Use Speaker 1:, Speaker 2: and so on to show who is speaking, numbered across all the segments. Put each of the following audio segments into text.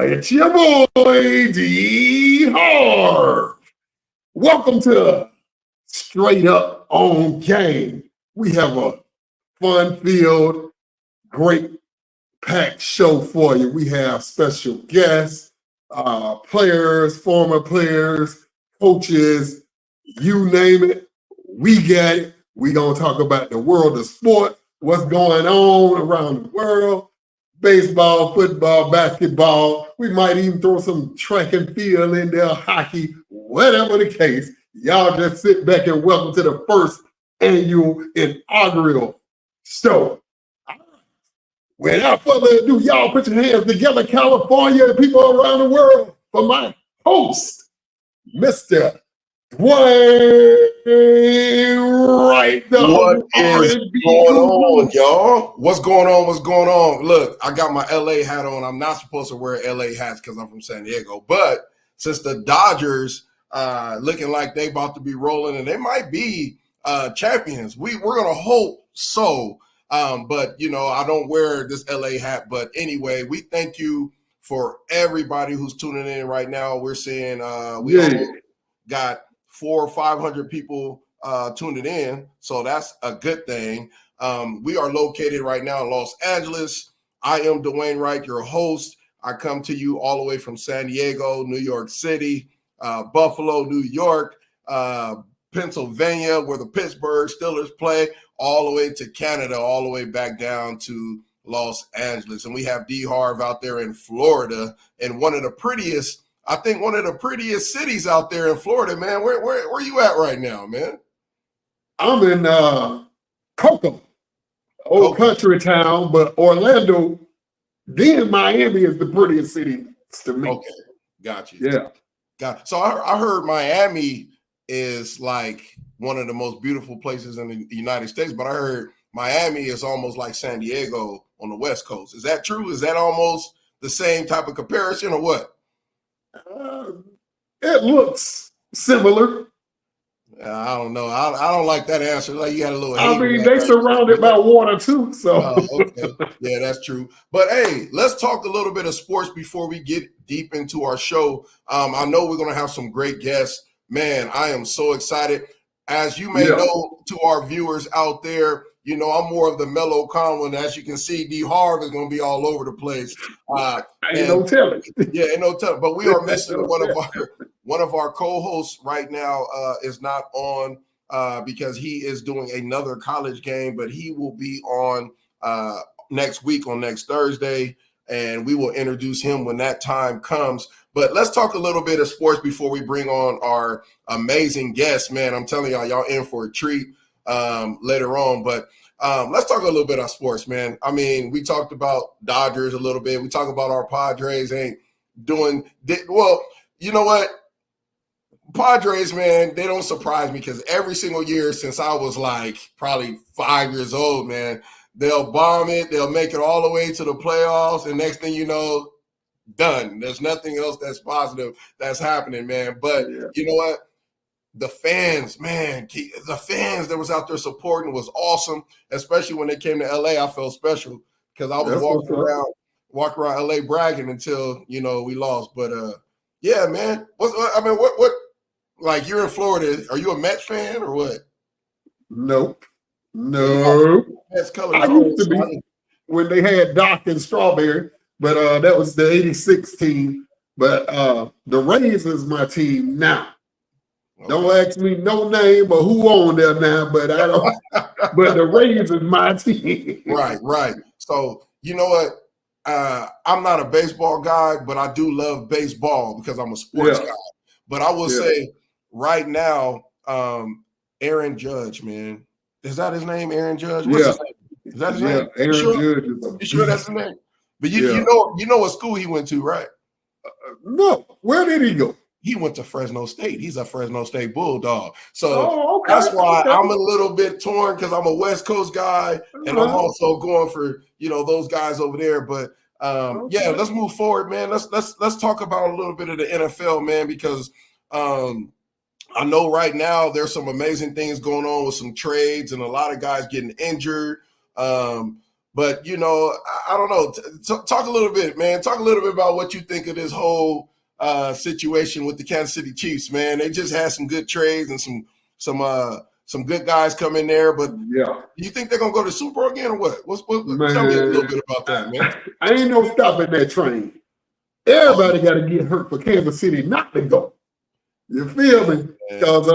Speaker 1: It's your boy, D. Harv. Welcome to Straight Up on Game. We have a fun-filled, great packed show for you. We have special guests, players, former players, coaches, you name it. We got it. We're going to talk about the world of sport, what's going on around the world. Baseball, football, basketball. We might even throw some track and field in there, hockey, whatever the case. Y'all just sit back and welcome to the first annual inaugural show. Without further ado, y'all put your hands together, California and people around the world, for my host, Mr. Dwayne Wright.
Speaker 2: What is going on, y'all? What's going on? What's going on? Look, I got my LA hat on. I'm not supposed to wear LA hats because I'm from San Diego. But since the Dodgers looking like they about to be rolling and they might be champions, we're going to hope so. But, you know, I don't wear this LA hat. But anyway, we thank you for everybody who's tuning in right now. We're seeing we got 400 or 500 people tuning in, so that's a good thing. We are located right now in Los Angeles. I am Dwayne Wright, your host. I come to you all the way from San Diego, New York City, Buffalo, New York, Pennsylvania, where the Pittsburgh Steelers play, all the way to Canada, all the way back down to Los Angeles. And we have D. Harv out there in Florida, and one of the prettiest cities out there in Florida, man. Where you at right now, man?
Speaker 1: I'm in Cocoa, old country town, but Orlando, then Miami is the prettiest city to me.
Speaker 2: Okay, got you.
Speaker 1: Yeah.
Speaker 2: So I heard Miami is like one of the most beautiful places in the United States, but I heard Miami is almost like San Diego on the West Coast. Is that true? Is that almost the same type of comparison or what?
Speaker 1: It looks similar.
Speaker 2: I don't know. I don't like that answer. Like, you got a little.
Speaker 1: I mean, they surrounded by water too. So
Speaker 2: okay. Yeah, that's true. But hey, let's talk a little bit of sports before we get deep into our show. I know we're gonna have some great guests. Man, I am so excited. As you may know, to our viewers out there, you know, I'm more of the mellow, calm one. As you can see, D. Harv is going to be all over the place.
Speaker 1: Ain't no telling.
Speaker 2: Yeah, ain't no telling. But we are missing one of our co-hosts right now. Is not on because he is doing another college game, but he will be on next week on next Thursday, and we will introduce him when that time comes. But let's talk a little bit of sports before we bring on our amazing guests, man. I'm telling y'all in for a treat later on. But let's talk a little bit of sports, man. I mean, we talked about Dodgers a little bit. We talk about our Padres ain't doing well. You know what? Padres, man, they don't surprise me because every single year since I was like probably 5 years old, man, they'll bomb it. They'll make it all the way to the playoffs. And next thing you know, done. There's nothing else that's positive that's happening, man. But you know what? The fans, man, the fans that was out there supporting was awesome, especially when they came to LA. I felt special because I was walking around LA bragging until, you know, we lost. But yeah, man. What like, you're in Florida. Are you a Mets fan or what?
Speaker 1: Nope. No.
Speaker 2: Mets colors.
Speaker 1: I used to be when they had Doc and Strawberry. But that was the 86 team. But the Rays is my team now. Okay. Don't ask me no name or who on there now, but I don't. But the Rays is my team.
Speaker 2: Right. So, you know what? I'm not a baseball guy, but I do love baseball because I'm a sports guy. But I will say right now, Aaron Judge, man. Is that his name, Aaron Judge? What's his name? Is that his name?
Speaker 1: Aaron Judge is
Speaker 2: you sure that's his name? But you know what school he went to, right?
Speaker 1: No. Where did he go?
Speaker 2: He went to Fresno State. He's a Fresno State Bulldog. So that's why I'm a little bit torn because I'm a West Coast guy and I'm also going for, you know, those guys over there. But yeah, let's move forward, man. Let's talk about a little bit of the NFL, man, because I know right now there's some amazing things going on with some trades and a lot of guys getting injured. But I don't know. Talk a little bit, man. Talk a little bit about what you think of this whole situation with the Kansas City Chiefs, man. They just had some good trades and some good guys come in there. But
Speaker 1: Yeah,
Speaker 2: do you think they're gonna go to the Super Bowl again or what? Tell me a little
Speaker 1: man,
Speaker 2: bit about that, man.
Speaker 1: I ain't no stopping that train. Everybody got to get hurt for Kansas City not to go. You feel me? Because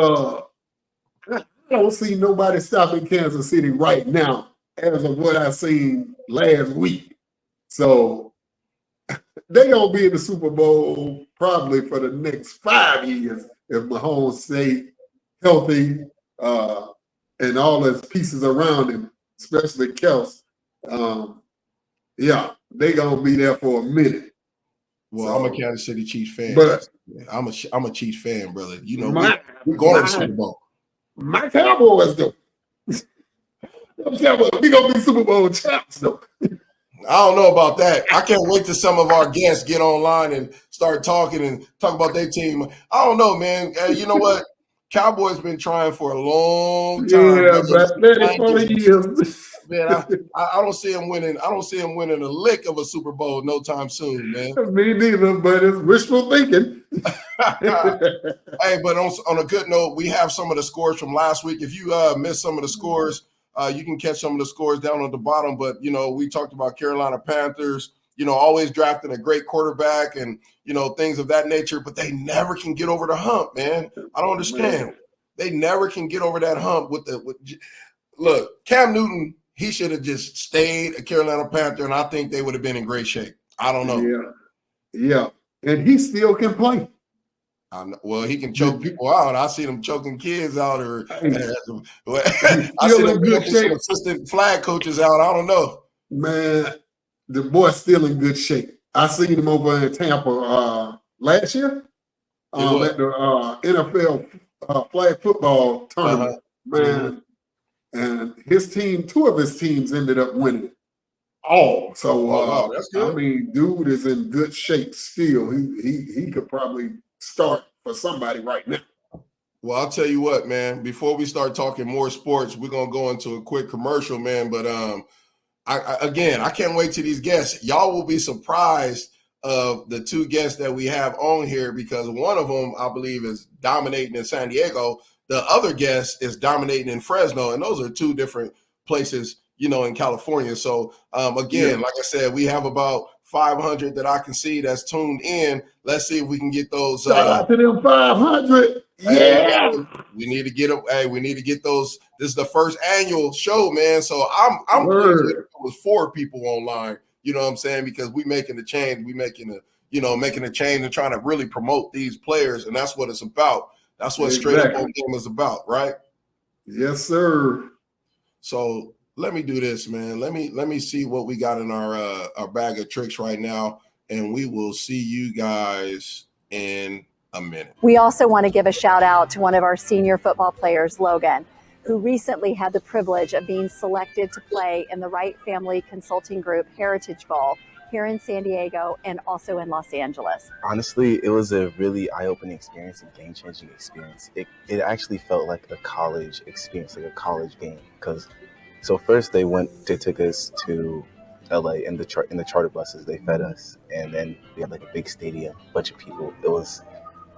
Speaker 1: I don't see nobody stopping Kansas City right now as of what I seen last week. So they're going to be in the Super Bowl probably for the next 5 years if Mahomes stay healthy and all his pieces around him, especially Kels. Yeah, they're going to be there for a minute.
Speaker 2: Well,
Speaker 1: So,
Speaker 2: I'm a Kansas City Chiefs fan.
Speaker 1: But
Speaker 2: I'm a Chiefs fan, brother. We're going to the Super Bowl.
Speaker 1: My Cowboys, though. We're going to be Super Bowl champs, though.
Speaker 2: I don't know about that. I can't wait till some of our guests get online and start talking and talk about their team. I don't know, man. You know what? Cowboys been trying for a long time.
Speaker 1: Yeah, but 30, 40 years.
Speaker 2: Man, I don't see him winning. I don't see him winning a lick of a Super Bowl no time soon, man.
Speaker 1: Me neither, but it's wishful thinking.
Speaker 2: Hey, but on a good note, we have some of the scores from last week. If you missed some of the scores, you can catch some of the scores down at the bottom. But, we talked about Carolina Panthers, always drafting a great quarterback and, things of that nature. But they never can get over the hump, man. I don't understand. They never can get over that hump look, Cam Newton, he should have just stayed a Carolina Panther, and I think they would have been in great shape. I don't know.
Speaker 1: Yeah. And he still can play.
Speaker 2: Well, he can choke people out. I see them choking kids out, or I
Speaker 1: see them good shape.
Speaker 2: Assistant flag coaches out. I don't know.
Speaker 1: Man, the boy's still in good shape. I seen him over in Tampa last year at the NFL flag football tournament. Man, and his team, 2 of his teams ended up winning all. So
Speaker 2: that's good.
Speaker 1: I mean, dude is in good shape still. He could probably start for somebody right now.
Speaker 2: Well, I'll tell you what, man. Before we start talking more sports, we're gonna go into a quick commercial, man. But I can't wait to these guests. Y'all will be surprised of the 2 guests that we have on here, because one of them, I believe, is dominating in San Diego. The other guest is dominating in Fresno, and those are 2 different places, in California. So again, like I said, we have about 500 that I can see that's tuned in. Let's see if we can get those.
Speaker 1: Shout out to them 500. Yeah.
Speaker 2: We need to get them. Hey, we need to get those. This is the first annual show, man. So I'm pleased it was 4 people online. You know what I'm saying? Because we making the change. We making a change and trying to really promote these players, and that's what it's about. That's what Straight Up On Game is about, right?
Speaker 1: Yes, sir.
Speaker 2: So let me do this, man. Let me see what we got in our bag of tricks right now, and we will see you guys in a minute.
Speaker 3: We also want to give a shout out to one of our senior football players, Logan, who recently had the privilege of being selected to play in the Wright Family Consulting Group Heritage Bowl here in San Diego and also in Los Angeles.
Speaker 4: Honestly, it was a really eye-opening experience, a game-changing experience. It actually felt like a college experience, like a college game. So first they took us to LA in the charter buses. They fed us, and then we had like a big stadium, bunch of people. It was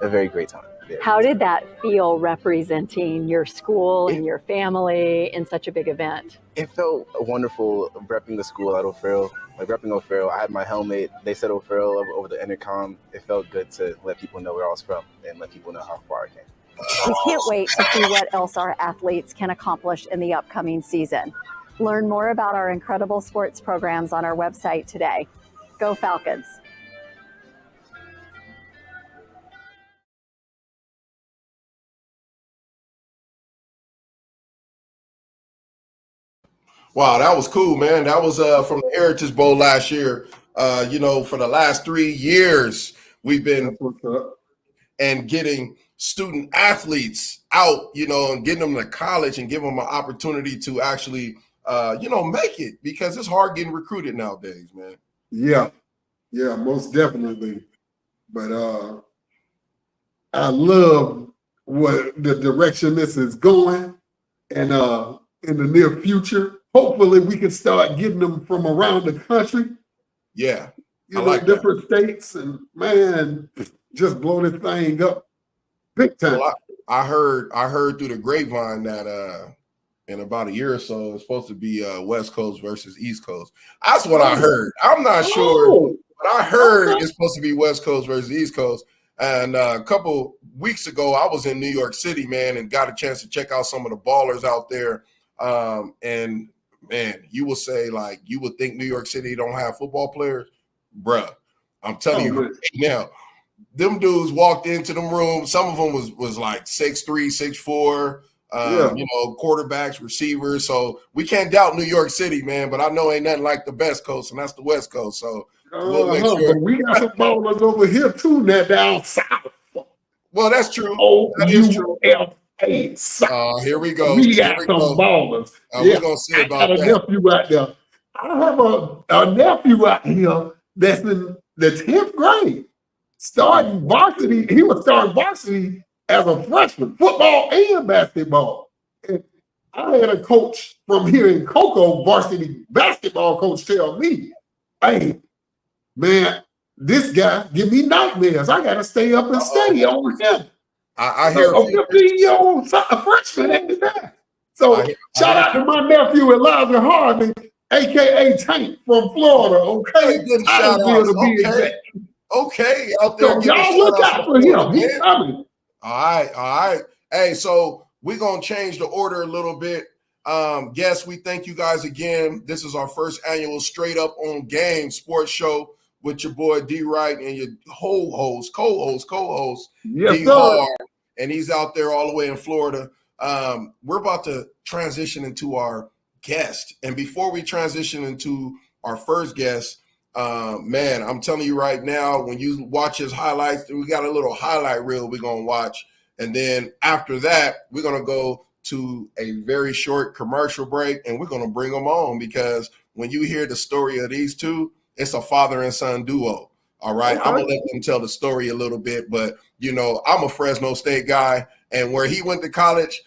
Speaker 4: a very great time.
Speaker 3: How did that feel, representing your school and your family in such a big event?
Speaker 4: It felt wonderful repping the school at O'Farrell. Like repping O'Farrell, I had my helmet. They said O'Farrell over the intercom. It felt good to let people know where I was from and let people know how far I came.
Speaker 3: We can't wait to see what else our athletes can accomplish in the upcoming season. Learn more about our incredible sports programs on our website today. Go Falcons!
Speaker 2: Wow, that was cool, man. That was from the Heritage Bowl last year. For the last 3 years, we've been and getting student athletes out, and getting them to college and give them an opportunity to actually, make it, because it's hard getting recruited nowadays, man.
Speaker 1: Yeah, most definitely. But I love what the direction this is going, and in the near future, hopefully we can start getting them from around the country.
Speaker 2: Yeah.
Speaker 1: You know, different states, and man, just blow this thing up big time.
Speaker 2: Well, I heard through the grapevine that in about a year or so it's supposed to be West Coast versus East Coast. That's what I heard. I'm not sure, but I heard it's supposed to be West Coast versus East Coast. And a couple weeks ago, I was in New York City, man, and got a chance to check out some of the ballers out there. And man, you will say, like, you would think New York City don't have football players. Bruh, I'm telling you right now, them dudes walked into them rooms. Some of them was like 6'3", 6'4", you know, quarterbacks, receivers. So we can't doubt New York City, man. But I know ain't nothing like the best coast, and that's the West Coast. So we'll make sure.
Speaker 1: But we got some ballers over here too, now down south.
Speaker 2: Well, that's true.
Speaker 1: That is true.
Speaker 2: Here we go.
Speaker 1: We got some ballers.
Speaker 2: We're gonna see about that.
Speaker 1: I got a nephew out there. I have a nephew out here that's in the 10th grade, starting varsity. He was starting varsity as a freshman, football and basketball. And I had a coach from here in Cocoa, varsity basketball coach, tell me, "Hey, man, this guy give me nightmares. I got to stay up and study over him."
Speaker 2: I hear
Speaker 1: a 15-year-old freshman at the time. So shout out to my nephew Elijah Harvey, aka Tank from Florida. Okay,
Speaker 2: okay, out there.
Speaker 1: So y'all look out for him. He's coming.
Speaker 2: All right. Hey, so we're gonna change the order a little bit. Guests, we thank you guys again. This is our first annual Straight Up on Game sports show with your boy D Wright and your co-host,
Speaker 1: yes,
Speaker 2: D Harv, and he's out there all the way in Florida. We're about to transition into our guest, and before we transition into our first guest, man, I'm telling you right now, when you watch his highlights, we got a little highlight reel we're gonna watch, and then after that, we're gonna go to a very short commercial break, and we're gonna bring them on because when you hear the story of these two, it's a father and son duo. All right. I'm gonna let them tell the story a little bit, but you know, I'm a Fresno State guy, and where he went to college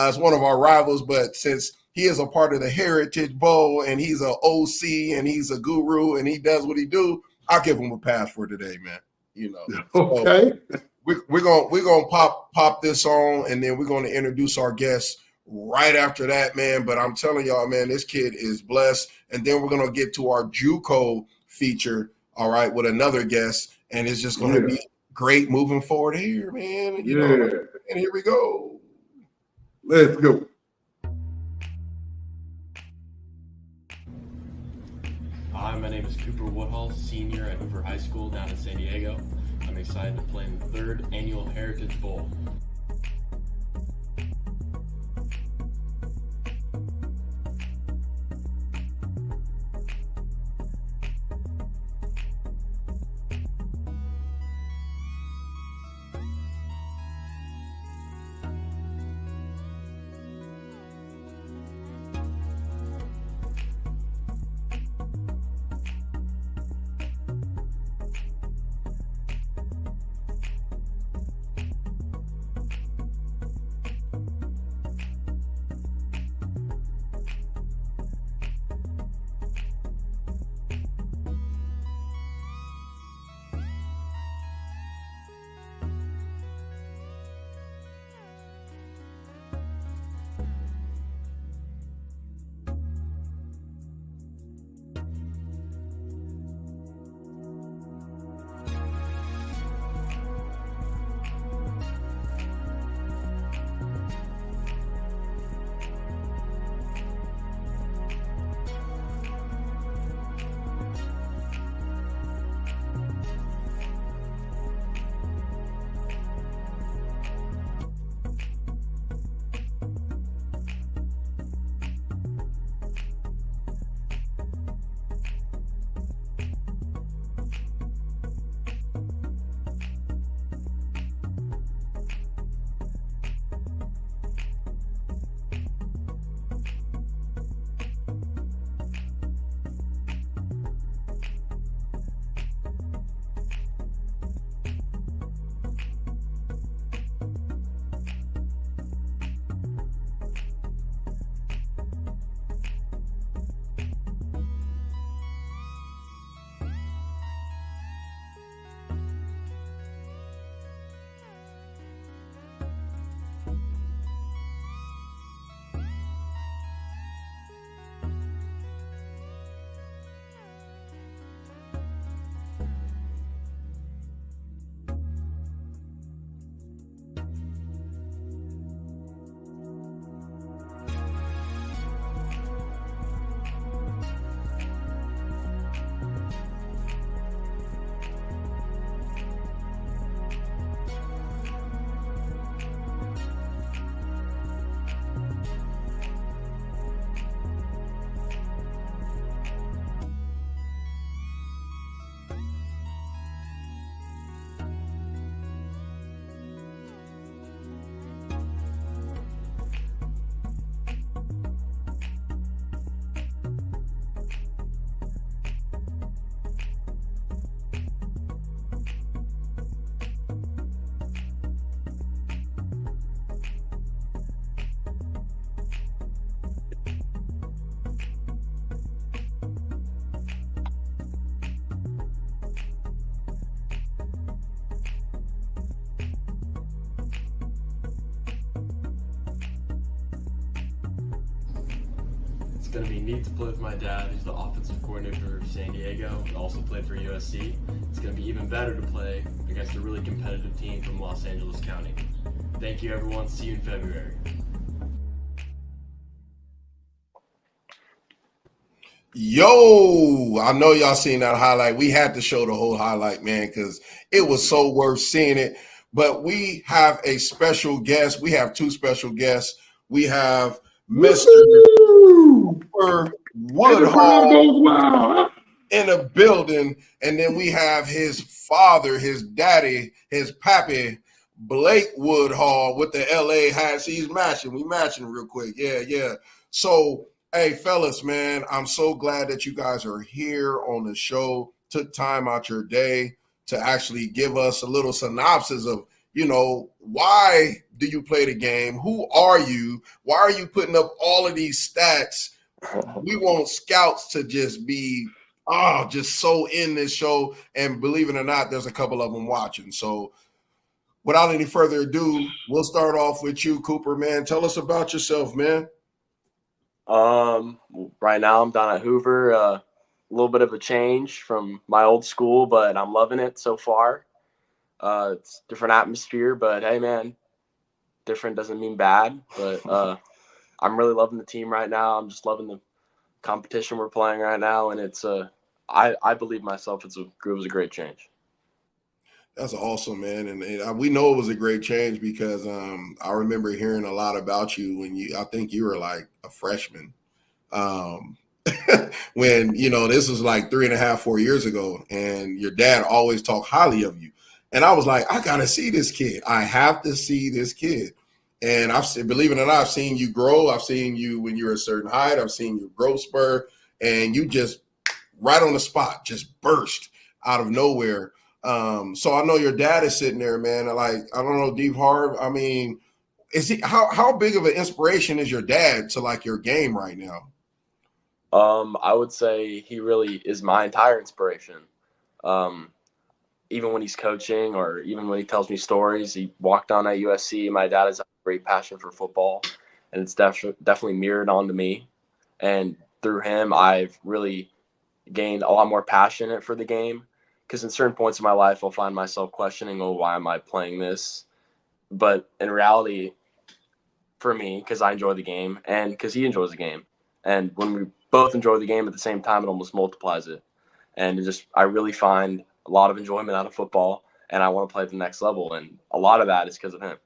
Speaker 2: is one of our rivals. But since he is a part of the Heritage Bowl and he's an OC and he's a guru and he does what he do, I'll give him a pass for today, man. You know.
Speaker 1: Okay.
Speaker 2: So we're gonna pop this on, and then we're gonna introduce our guests right after that, man. But I'm telling y'all, man, this kid is blessed. And then we're gonna get to our JUCO feature, all right, with another guest, and it's just gonna be great moving forward here, man. You know, and here we go.
Speaker 1: Let's go.
Speaker 5: Hi, my name is Cooper Woodhull, senior at Hoover High School down in San Diego. I'm excited to play in the 3rd annual Heritage Bowl. going to be neat to play with my dad, who's the offensive coordinator of San Diego and also played for USC. It's going to be even better to play against a really competitive team from Los Angeles County. Thank you, everyone. See you in February.
Speaker 2: Yo, I know y'all seen that highlight. We had to show the whole highlight, man, because it was so worth seeing it. But we have a special guest. We have two special guests. We have Mr. Woodhall in a building, and then we have his father, his daddy, his pappy, Blake Woodhall with the LA hat. See, he's matching. We matching real quick. Yeah. So, hey, fellas, man, I'm so glad that you guys are here on the show. Took time out your day to actually give us a little synopsis of, why do you play the game? Who are you? Why are you putting up all of these stats? We want scouts to just be just so in this show. And believe it or not, there's a couple of them watching. So without any further ado, we'll start off with you, Cooper, man. Tell us about yourself, man.
Speaker 6: Right now I'm down at Hoover. A little bit of a change from my old school, but I'm loving it so far. It's different atmosphere, but hey, man, different doesn't mean bad. But I'm really loving the team right now. I'm just loving the competition we're playing right now, and it's I believe myself. It was a great change.
Speaker 2: That's awesome, man, and we know it was a great change because I remember hearing a lot about you when I think you were like a freshman. When this was like 3.5-4 years ago, and your dad always talked highly of you. And I was like, I gotta see this kid. I have to see this kid. And believe it or not, I've seen you grow. I've seen you when you're a certain height. I've seen your growth spur, and you just right on the spot, just burst out of nowhere. So I know your dad is sitting there, man. Like, I don't know, Deep Harv. I mean, is he how big of an inspiration is your dad to like your game right now?
Speaker 6: I would say he really is my entire inspiration. Even when he's coaching or even when he tells me stories, he walked on at USC. My dad has a great passion for football, and it's definitely mirrored onto me. And through him, I've really gained a lot more passionate for the game, because in certain points in my life, I'll find myself questioning, why am I playing this? But in reality, for me, because I enjoy the game and because he enjoys the game. And when we both enjoy the game at the same time, it almost multiplies it. And I really find a lot of enjoyment out of football, and I want to play at the next level. And a lot of that is because of him.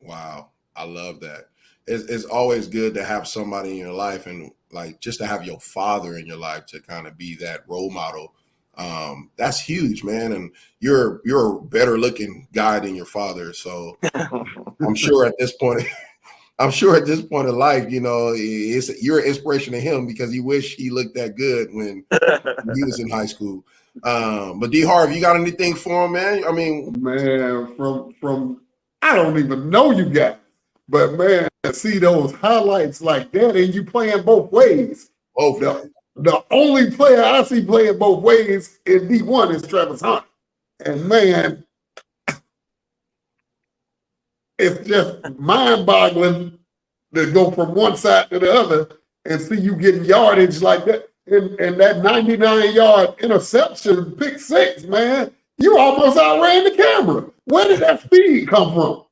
Speaker 2: Wow. I love that. It's always good to have somebody in your life, and like just to have your father in your life to kind of be that role model. That's huge, man. And you're a better looking guy than your father. So I'm sure at this point in life, you're an inspiration to him because he wish he looked that good when he was in high school. But D Harv, you got anything for him, man? I mean,
Speaker 1: man, from I don't even know you guys, but man, to see those highlights like that and you playing both ways. The only player I see playing both ways in D1 is Travis Hunt. And man, it's just mind-boggling to go from one side to the other and see you getting yardage like that. And that 99-yard interception, pick six, man, you almost outran the camera. Where did that speed come from?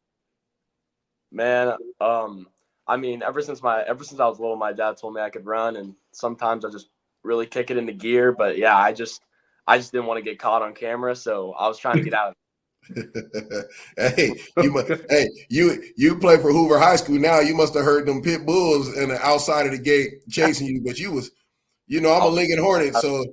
Speaker 6: Man, I mean, ever since I was little, my dad told me I could run, and sometimes I just really kick it into gear. But yeah, I just didn't want to get caught on camera, so I was trying to get out of
Speaker 2: it. You play for Hoover High School now. You must have heard them pit bulls in the outside of the gate chasing you, but you was, I'm a Lincoln Hornet, so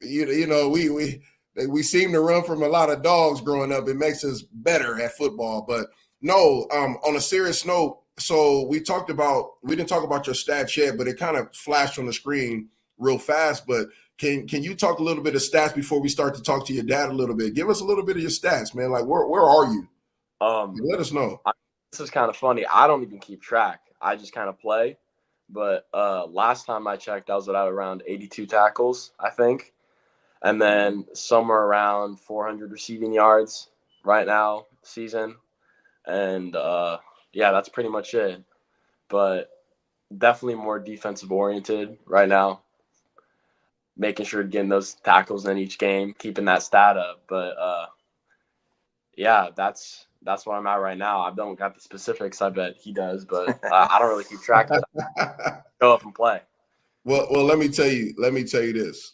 Speaker 2: we seem to run from a lot of dogs growing up. It makes us better at football, but. No, on a serious note, so we didn't talk about your stats yet, but it kind of flashed on the screen real fast. But can you talk a little bit of stats before we start to talk to your dad a little bit? Give us a little bit of your stats, man. Like where are you? Let us know.
Speaker 6: This is kind of funny. I don't even keep track. I just kind of play. But last time I checked, I was at around 82 tackles, I think. And then somewhere around 400 receiving yards right now, season. And yeah, that's pretty much it. But definitely more defensive oriented right now, making sure to getting those tackles in each game, keeping that stat up. But yeah, that's where I'm at right now. I don't got the specifics. I bet he does, but I don't really keep track of that. Go up and play.
Speaker 2: Well, let me tell you this.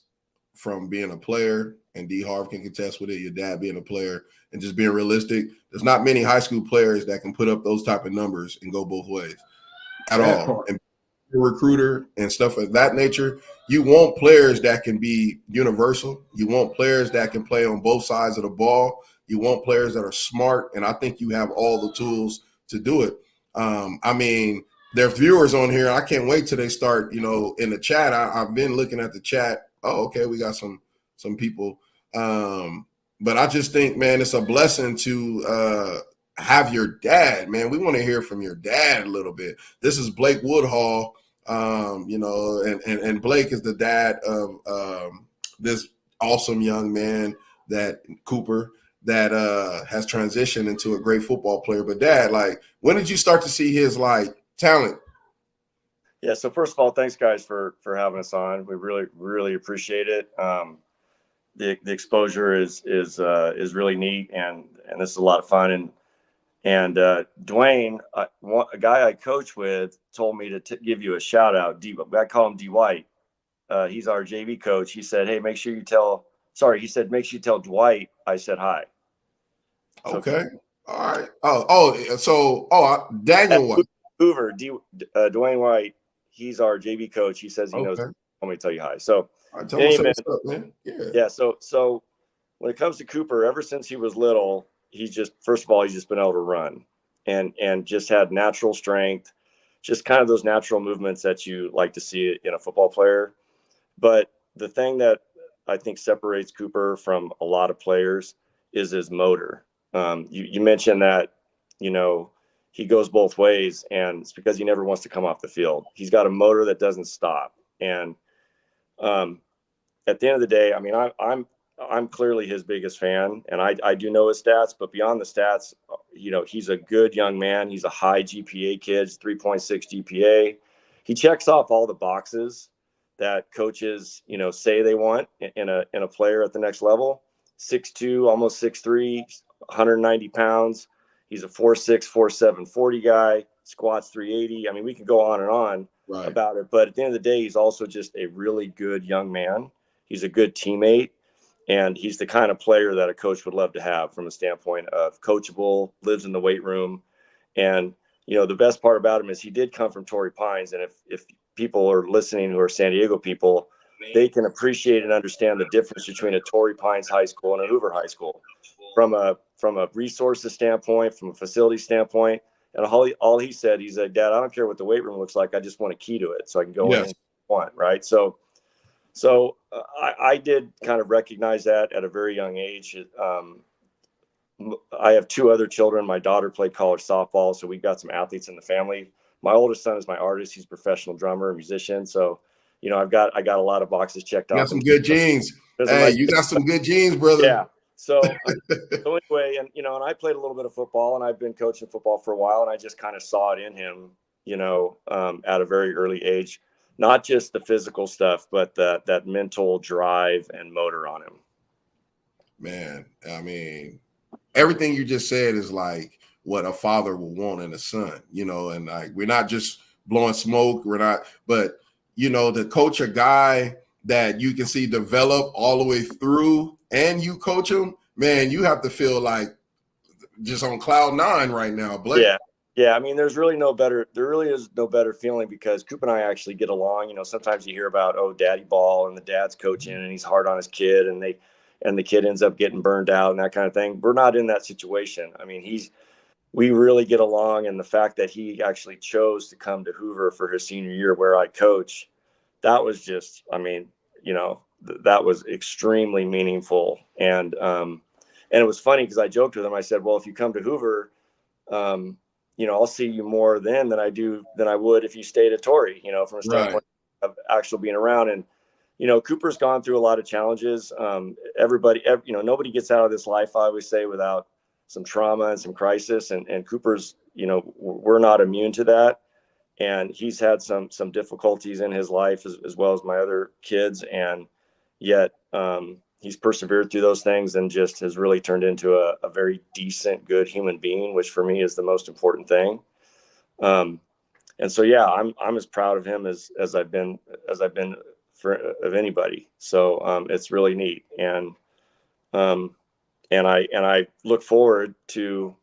Speaker 2: From being a player, and D Harv can contest with it, your dad being a player, and just being realistic, there's not many high school players that can put up those type of numbers and go both ways at all. And recruiter and stuff of that nature, you want players that can be universal. You want players that can play on both sides of the ball. You want players that are smart, and I think you have all the tools to do it. I mean, there are viewers on here. I can't wait till they start, in the chat. I've been looking at the chat. Oh, okay, we got some people. But I just think, man, it's a blessing to have your dad, man. We want to hear from your dad a little bit. This is Blake Woodhall, and Blake is the dad of this awesome young man, that Cooper, that has transitioned into a great football player. But Dad, like, when did you start to see his talent?
Speaker 7: Yeah. So first of all, thanks guys for having us on. We really appreciate it. The exposure is really neat, and this is a lot of fun. And Dwayne, a guy I coach with, told me to give you a shout out. I call him Dwight. He's our JV coach. He said, "Hey, make sure you tell." Sorry, he said, "Make sure you tell Dwight I said hi."
Speaker 2: Okay. All right. Daniel what?
Speaker 7: Hoover, Dwayne Wright. He's our JV coach. He says he knows. Told me to tell you hi. So,
Speaker 2: tell me what's up, man.
Speaker 7: Yeah. So when it comes to Cooper, ever since he was little, he's just been able to run and just had natural strength, just kind of those natural movements that you like to see in a football player. But the thing that I think separates Cooper from a lot of players is his motor. You mentioned that, he goes both ways, and it's because he never wants to come off the field. He's got a motor that doesn't stop. And at the end of the day, I mean, I'm clearly his biggest fan, and I do know his stats, but beyond the stats, he's a good young man. He's a high GPA kid, 3.6 GPA. He checks off all the boxes that coaches, say they want in a player at the next level. 6'2", almost 6'3", 190 pounds. He's a 4'6", 4'7", 40 guy, squats 380. I mean, we could go on and on about it, but at the end of the day, he's also just a really good young man. He's a good teammate, and he's the kind of player that a coach would love to have from a standpoint of coachable, lives in the weight room. And, the best part about him is he did come from Torrey Pines. And if people are listening who are San Diego people, they can appreciate and understand the difference between a Torrey Pines high school and a Hoover high school from a resources standpoint, from a facility standpoint. And all he said, he's like, "Dad, I don't care what the weight room looks like. I just want a key to it so I can go in and want." Right. So I did kind of recognize that at a very young age. I have two other children. My daughter played college softball, so we've got some athletes in the family. My oldest son is my artist. He's a professional drummer and musician. So, I got a lot of boxes checked off.
Speaker 2: You got some good genes. Hey, you got some good genes, brother.
Speaker 7: Yeah. So anyway, and I played a little bit of football, and I've been coaching football for a while, and I just kind of saw it in him, at a very early age, not just the physical stuff, but that mental drive and motor on him.
Speaker 2: Man, I mean, everything you just said is like what a father will want in a son, and we're not just blowing smoke. We're not, but to coach a guy that you can see develop all the way through and you coach him, man, you have to feel like just on cloud nine right now, Blake.
Speaker 7: Yeah. I mean, there really is no better feeling because Coop and I actually get along. Sometimes you hear about, daddy ball and the dad's coaching and he's hard on his kid and the kid ends up getting burned out and that kind of thing. We're not in that situation. I mean, we really get along, and the fact that he actually chose to come to Hoover for his senior year where I coach, that was just, I mean, that was extremely meaningful. And it was funny because I joked with him. I said, well, if you come to Hoover, I'll see you more then than I would if you stayed at Torrey, from a standpoint of actual being around. And, Cooper's gone through a lot of challenges. Nobody gets out of this life, I always say, without some trauma and some crisis. And Cooper's, we're not immune to that. and he's had some difficulties in his life as well as my other kids, and yet he's persevered through those things and just has really turned into a very decent, good human being, which for me is the most important thing. And so, yeah, I'm as proud of him as I've been of anybody. So it's really neat, and I look forward to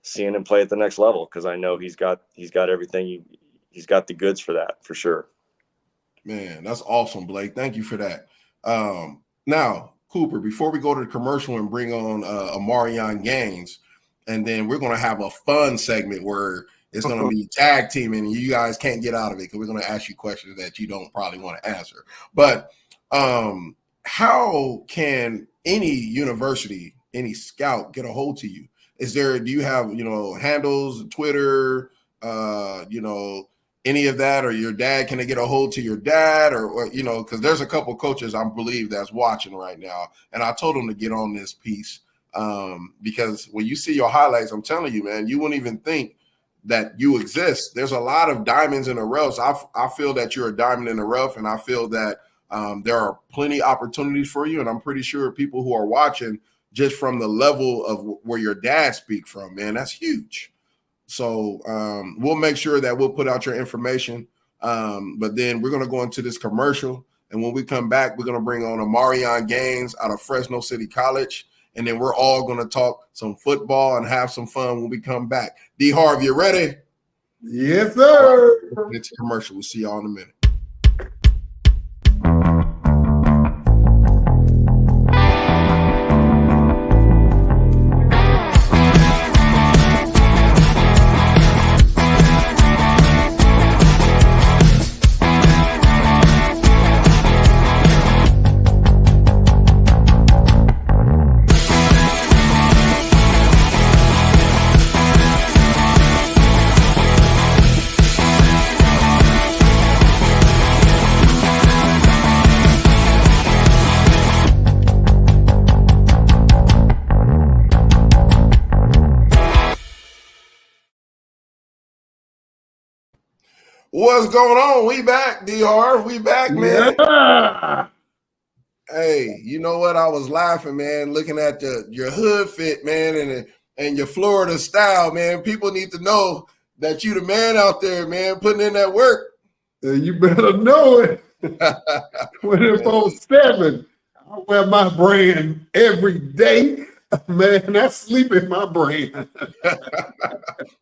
Speaker 7: seeing him play at the next level, because I know he's got everything. He's got the goods for that, for sure.
Speaker 2: Man, that's awesome, Blake. Thank you for that. Now, Cooper, before we go to the commercial and bring on Amarion Gaines, and then we're going to have a fun segment where it's going to be tag teaming, and you guys can't get out of it because we're going to ask you questions that you don't probably want to answer. But how can any university, any scout get a hold to you? Do you have, handles, Twitter, any of that, or your dad? Can they get a hold to your dad, or because there's a couple coaches I believe that's watching right now, and I told them to get on this piece because when you see your highlights, I'm telling you, man, you wouldn't even think that you exist. There's a lot of diamonds in the rough. So I feel that you're a diamond in the rough, and I feel that there are plenty opportunities for you, and I'm pretty sure people who are watching, just from the level of where your dad speak from, man, that's huge. So we'll make sure that we'll put out your information. But then we're going to go into this commercial. And when we come back, we're going to bring on Amarion Gaines out of Fresno City College. And then we're all going to talk some football and have some fun when we come back. D. Harv, you ready?
Speaker 1: Yes, sir.
Speaker 2: It's a commercial. We'll see y'all in a minute. What's going on? We back, DR. We back, man.
Speaker 1: Yeah.
Speaker 2: Hey, you know what? I was laughing, man, looking at your hood fit, man, and your Florida style, man. People need to know that you the man out there, man, putting in that work.
Speaker 1: You better know it. 24/7. I wear my brand every day. Man, I sleep in my brand.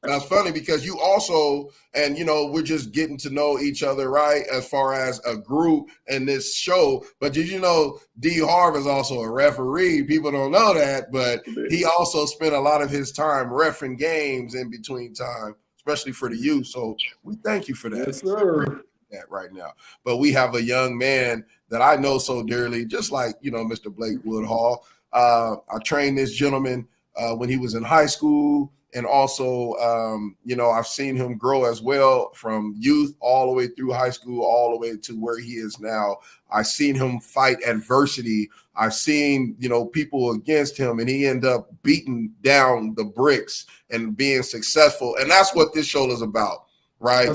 Speaker 2: That's funny because you also, and we're just getting to know each other, right? As far as a group in this show. But did you know D. Harv is also a referee? People don't know that, but he also spent a lot of his time reffing games in between time, especially for the youth. So we thank you for that.
Speaker 1: Yes, sir.
Speaker 2: That right now. But we have a young man that I know so dearly, just like, Mr. Blake Woodhall. I trained this gentleman when he was in high school. And also, I've seen him grow as well from youth all the way through high school, all the way to where he is now. I've seen him fight adversity. I've seen, people against him, and he ended up beating down the bricks and being successful. And that's what this show is about, right?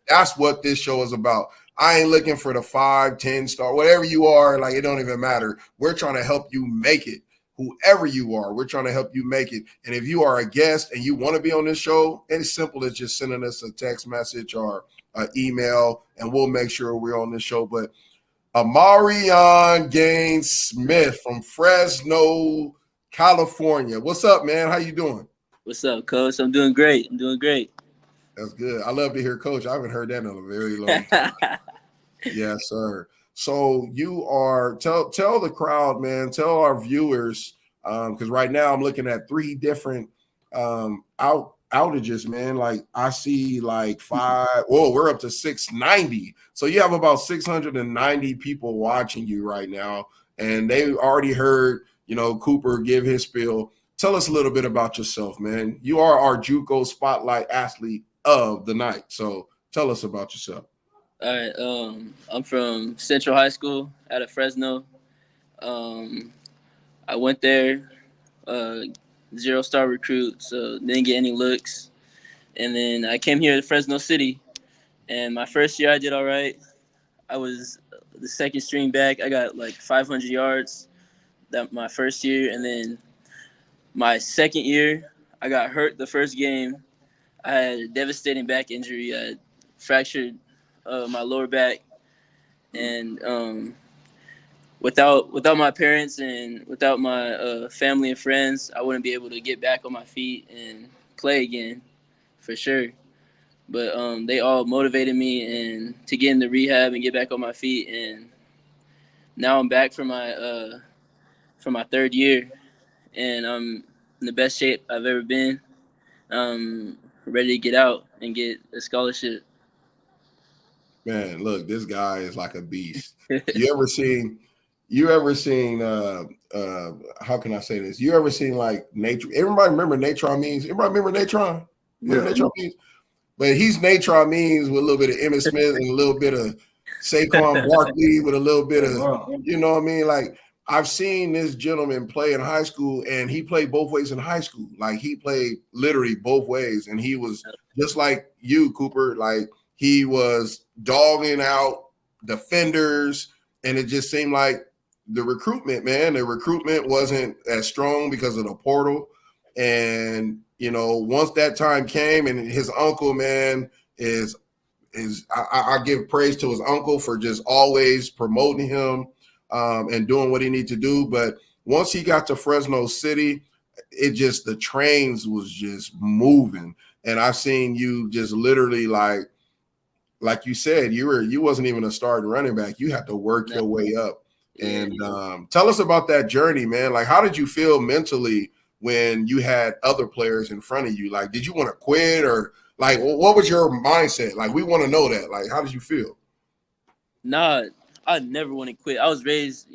Speaker 2: That's what this show is about. I ain't looking for the 5, 10 star, whatever you are. Like, it don't even matter. We're trying to help you make it. Whoever you are, we're trying to help you make it. And if you are a guest and you want to be on this show, it's simple as just sending us a text message or an email, and we'll make sure we're on this show. But Amarion Gaines Smith from Fresno, California. What's up, man? How you doing?
Speaker 8: What's up, Coach? I'm doing great.
Speaker 2: That's good. I love to hear Coach. I haven't heard that in a very long time. Yes, sir. So you are tell the crowd, man, tell our viewers, because right now I'm looking at 3 different outages, man. Like I see like 5. Whoa, we're up to 690. So you have about 690 people watching you right now, and they already heard, Cooper give his spiel. Tell us a little bit about yourself, man. You are our JUCO Spotlight Athlete of the night. So tell us about yourself.
Speaker 8: All right. I'm from Central High School out of Fresno. I went there, 0-star recruit, so didn't get any looks. And then I came here to Fresno City, And my first year, I did all right. I was the second string back. I got like 500 yards that my first year, and then my second year, I got hurt the first game. I had a devastating back injury. I had fractured my lower back, and without my parents and without my family and friends, I wouldn't be able to get back on my feet and play again, for sure. But they all motivated me and to get into rehab and get back on my feet, and now I'm back for my third year, and I'm in the best shape I've ever been. I'm ready to get out and get a scholarship.
Speaker 2: Man, look, this guy is like a beast. You ever seen how can I say this? You ever seen like nature? Everybody remember Natron means? Everybody remember Natron? Remember Natron means? But he's Natron means with a little bit of Emmitt Smith and a little bit of Saquon Barkley with a little bit of, you know what I mean? Like, I've seen this gentleman play in high school, and he played both ways in high school. Like, he played literally both ways, and he was just like you, Cooper. Like, he was dogging out defenders, and it just seemed like the recruitment wasn't as strong because of the portal. And you know, once that time came, and his uncle, man, I give praise to his uncle for just always promoting him and doing what he needs to do. But once he got to Fresno City, the trains was just moving. And I've seen you just literally like you said, you wasn't even a starting running back. You had to work your way up. And tell us about that journey, man. Like, how did you feel mentally when you had other players in front of you? Like, did you want to quit, or like, what was your mindset? Like, we want to know that. Like, how did you feel?
Speaker 8: Nah, I never want to quit. I was raised,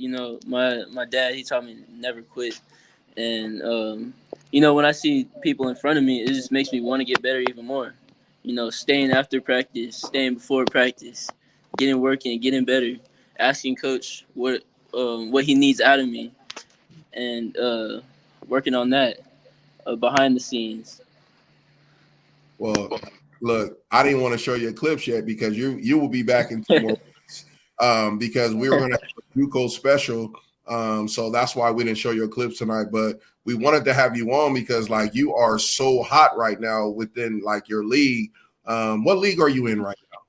Speaker 8: my dad, he taught me never quit. And, when I see people in front of me, it just makes me want to get better even more. Staying after practice, staying before practice, getting working, getting better, asking coach what he needs out of me, and working on that behind the scenes.
Speaker 2: Well, look, I didn't want to show you clips yet because you will be back in 2 more weeks because we were going to have a JUCO special. So that's why we didn't show your clips tonight. But we wanted to have you on because, like, you are so hot right now within, like, your league. What league are you in right
Speaker 8: now?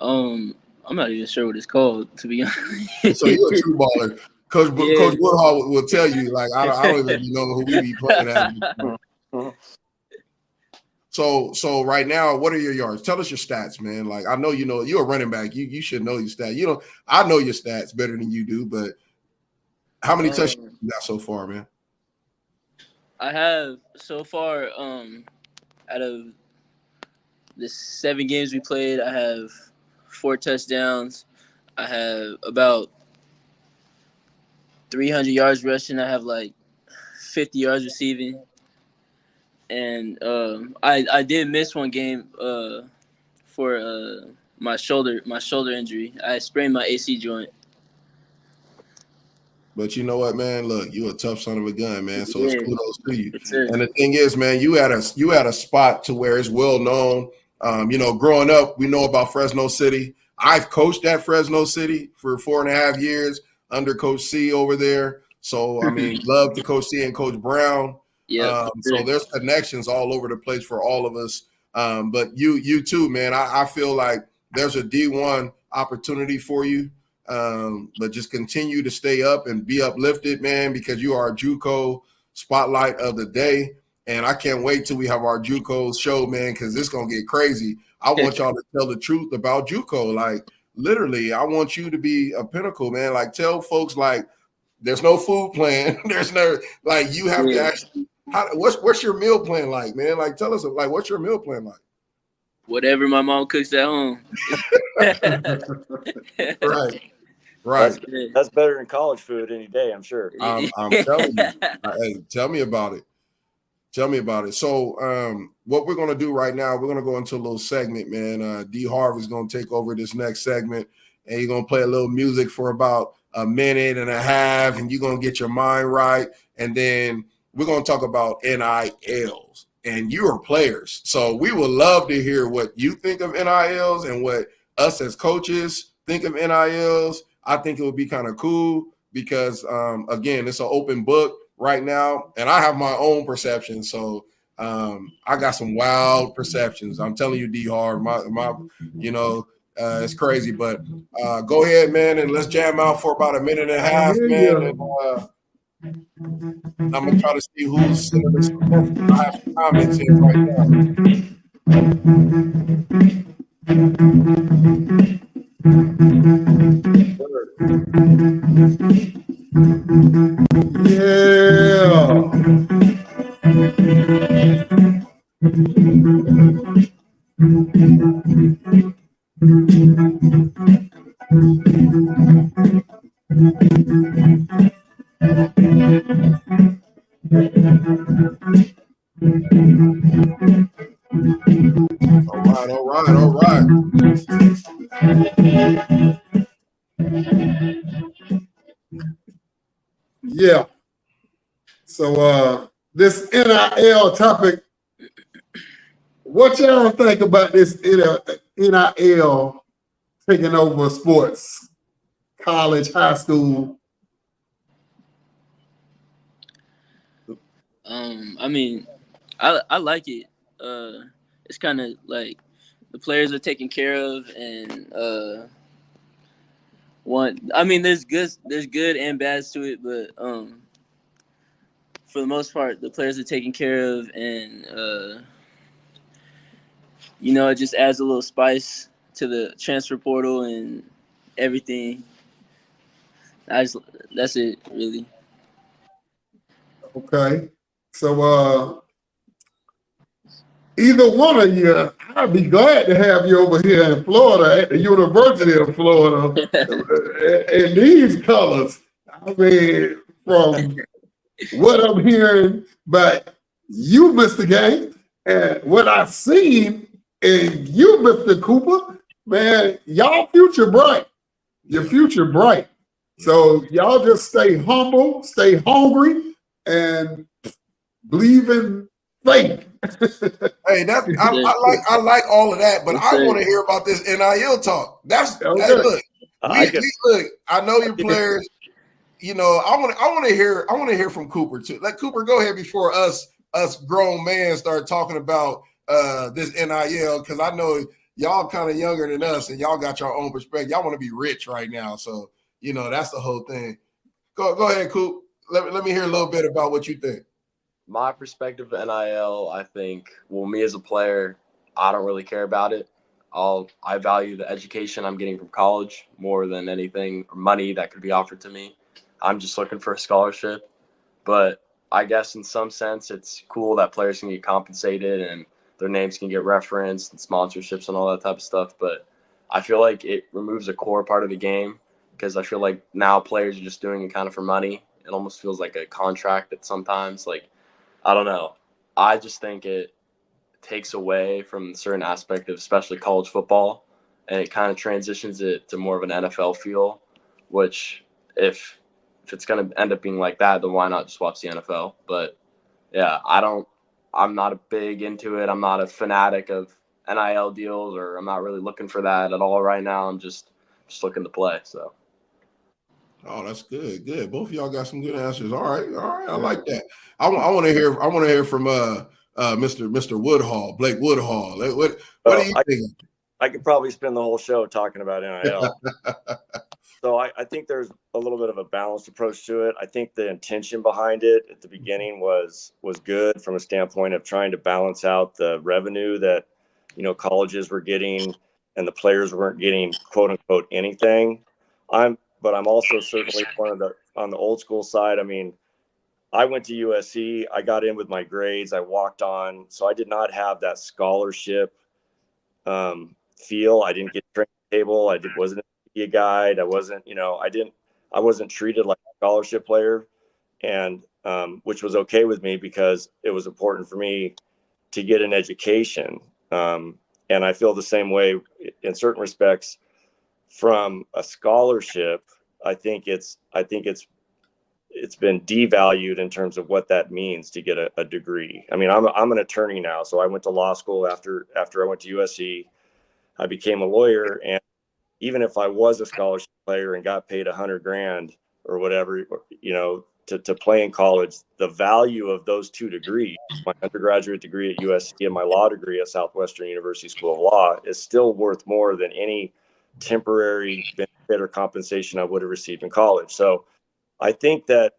Speaker 8: I'm not even sure what it's called, to be honest.
Speaker 2: So you're a true baller. Coach Woodhall will tell you, like, I don't even know who we be playing at. So right now, what are your yards? Tell us your stats, man. Like, I know you're a running back. You should know your stats. I know your stats better than you do, but how many touchdowns you got so far, man?
Speaker 8: I have so far, out of the 7 games we played, I have 4 touchdowns. I have about 300 yards rushing. I have like 50 yards receiving. And I did miss one game for my shoulder injury. I sprained my AC joint.
Speaker 2: But you know what, man? Look, you a tough son of a gun, man. So it's kudos to you.
Speaker 8: It's
Speaker 2: and the thing is, man, you had a spot to where it's well known. Growing up, we know about Fresno City. I've coached at Fresno City for 4.5 years under Coach C over there. So I mean, love to Coach C and Coach Brown.
Speaker 8: Yeah.
Speaker 2: So there's connections all over the place for all of us. But you too, man. I feel like there's a D1 opportunity for you. But just continue to stay up and be uplifted, man, because you are a JUCO spotlight of the day. And I can't wait till we have our JUCO show, man, because it's going to get crazy. I want y'all to tell the truth about JUCO. Like, literally, I want you to be a pinnacle, man. Like, tell folks, like, there's no food plan. There's no, like, you have to actually, what's your meal plan like, man? Like, tell us, like, what's your meal plan like?
Speaker 8: Whatever my mom cooks at home.
Speaker 2: Right.
Speaker 7: That's better than college food any day, I'm sure.
Speaker 2: I'm telling you. Hey, tell me about it. So what we're going to do right now, we're going to go into a little segment, man. D. Harv is going to take over this next segment, and you're going to play a little music for about a minute and a half, and you're going to get your mind right. And then we're going to talk about NILs. and you are players. So we would love to hear what you think of NILs and what us as coaches think of NILs. I think it would be kind of cool because, again, it's an open book right now, and I have my own perception. So I got some wild perceptions. I'm telling you, D-Harv, it's crazy. But go ahead, man, and let's jam out for about a minute and a half, man. And I'm gonna try to see who's sending us some messages. I have some comments in right All right.
Speaker 1: Yeah. So this NIL topic, what y'all think about this NIL taking over sports, college, high school?
Speaker 8: I mean, I like it. It's kind of like the players are taken care of, and there's good and bads to it, but for the most part, the players are taken care of, and it just adds a little spice to the transfer portal and everything. That's it, really.
Speaker 1: Okay. So either one of you, I'd be glad to have you over here in Florida at the University of Florida in these colors. I mean, from what I'm hearing, but you, Mr. Game, and what I've seen, and you, Mr. Cooper, man, y'all future bright. Your future bright. So y'all just stay humble, stay hungry, and believe in faith.
Speaker 2: Hey, I like all of that, but I want to hear about this NIL talk. That's
Speaker 1: okay.
Speaker 2: Hey, look. Look. I know your players. I want to hear from Cooper too. Let Cooper go ahead before us grown men start talking about this NIL, because I know y'all kind of younger than us and y'all got your own perspective. Y'all want to be rich right now, so that's the whole thing. Go ahead, Coop. Let me hear a little bit about what you think.
Speaker 6: My perspective of NIL, I think, me as a player, I don't really care about it. I value the education I'm getting from college more than anything or money that could be offered to me. I'm just looking for a scholarship. But I guess in some sense, it's cool that players can get compensated and their names can get referenced and sponsorships and all that type of stuff. But I feel like it removes a core part of the game, because I feel like now players are just doing it kind of for money. It almost feels like a contract at sometimes. Like, I don't know. I just think it takes away from a certain aspect of especially college football, and it kind of transitions it to more of an NFL feel, which if it's going to end up being like that, then why not just watch the NFL? But yeah, I'm not a big into it. I'm not a fanatic of NIL deals, or I'm not really looking for that at all right now. I'm just looking to play. So.
Speaker 2: Oh, that's good. Good. Both of y'all got some good answers. All right. I like that. I want to hear from Mr. Woodhall, Blake Woodhall. What do you think?
Speaker 7: I could probably spend the whole show talking about NIL. So I think there's a little bit of a balanced approach to it. I think the intention behind it at the beginning was good from a standpoint of trying to balance out the revenue that colleges were getting and the players weren't getting, quote unquote, anything. But I'm also certainly on the old school side. I mean, I went to USC. I got in with my grades. I walked on. So I did not have that scholarship feel. I didn't get trained table. Wasn't a media guide. I wasn't treated like a scholarship player, and which was okay with me because it was important for me to get an education. And I feel the same way in certain respects. From a scholarship, I think it's it's been devalued in terms of what that means to get a degree. I mean, I'm an attorney now, so I went to law school after I went to USC. I became a lawyer, and even if I was a scholarship player and got paid $100,000 or whatever, you know, to play in college, the value of those two degrees, my undergraduate degree at USC and my law degree at Southwestern University School of Law, is still worth more than any temporary benefit or compensation I would have received in college. So I think that,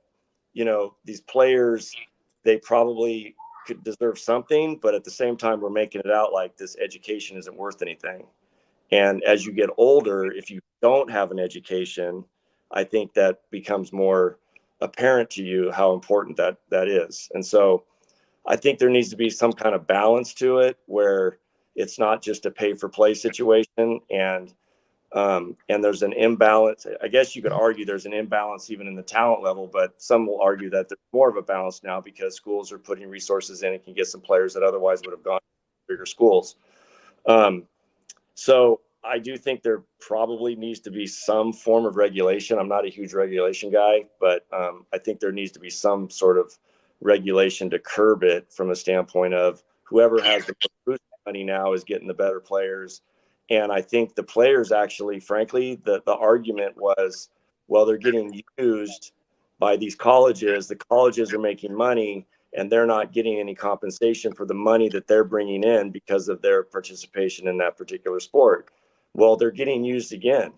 Speaker 7: you know, these players, they probably could deserve something, but at the same time, we're making it out like this education isn't worth anything. And as you get older, if you don't have an education, I think that becomes more apparent to you how important that is. And so I think there needs to be some kind of balance to it where it's not just a pay for play situation. And there's an imbalance. I guess you could argue there's an imbalance even in the talent level, but some will argue that there's more of a balance now because schools are putting resources in and can get some players that otherwise would have gone to bigger schools. So I do think there probably needs to be some form of regulation. I'm not a huge regulation guy, but I think there needs to be some sort of regulation to curb it from a standpoint of whoever has the most money now is getting the better players. And I think the players actually, frankly, the argument was, well, they're getting used by these colleges. The colleges are making money and they're not getting any compensation for the money that they're bringing in because of their participation in that particular sport. Well, they're getting used again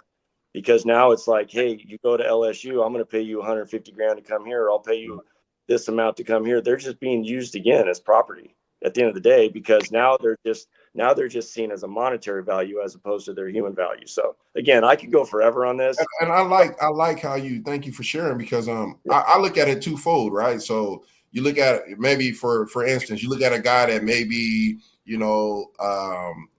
Speaker 7: because now it's like, hey, you go to LSU, I'm going to pay you $150,000 to come here. Or I'll pay you this amount to come here. They're just being used again as property at the end of the day, because now they're just seen as a monetary value as opposed to their human value. So again, I could go forever on this.
Speaker 2: And I like how thank you for sharing, because I look at it twofold, right? So you look at it, maybe for instance, you look at a guy that may be, you know,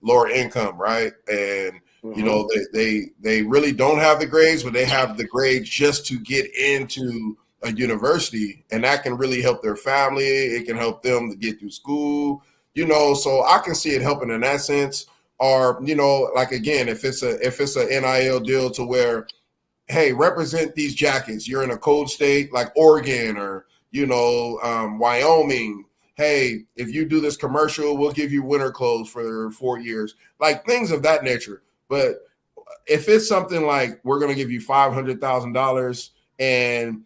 Speaker 2: lower income, right? And you know, they really don't have the grades, but they have the grades just to get into a university, and that can really help their family. It can help them to get through school, you know. So I can see it helping in that sense. Or, you know, like again, if it's a NIL deal to where, hey, represent these jackets. You're in a cold state like Oregon or, you know, Wyoming. Hey, if you do this commercial, we'll give you winter clothes for 4 years, like things of that nature. But if it's something like we're going to give you $500,000 and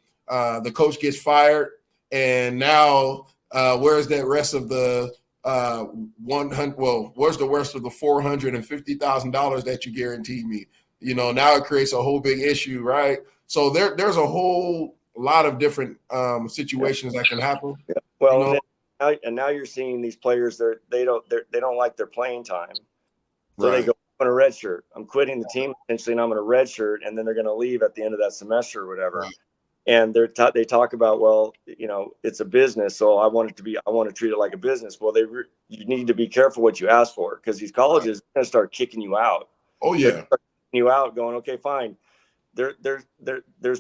Speaker 2: the coach gets fired, and now where's the rest of the where's the rest of the $450,000 that you guaranteed me? You know, now it creates a whole big issue, right? So there's a whole lot of different situations that can happen.
Speaker 7: Yeah. Well,
Speaker 2: you know?
Speaker 7: and now you're seeing these players, they don't like their playing time, so
Speaker 2: Right.
Speaker 7: they go, I'm going to redshirt. I'm quitting the team essentially, and I'm going to redshirt, and then they're going to leave at the end of that semester or whatever.
Speaker 2: Right.
Speaker 7: And they talk about, well, you know, it's a business, so I want to treat it like a business. Well, you need to be careful what you ask for, because these colleges are going to start kicking you out.
Speaker 2: Oh yeah,
Speaker 7: kicking you out, going, okay, fine. There's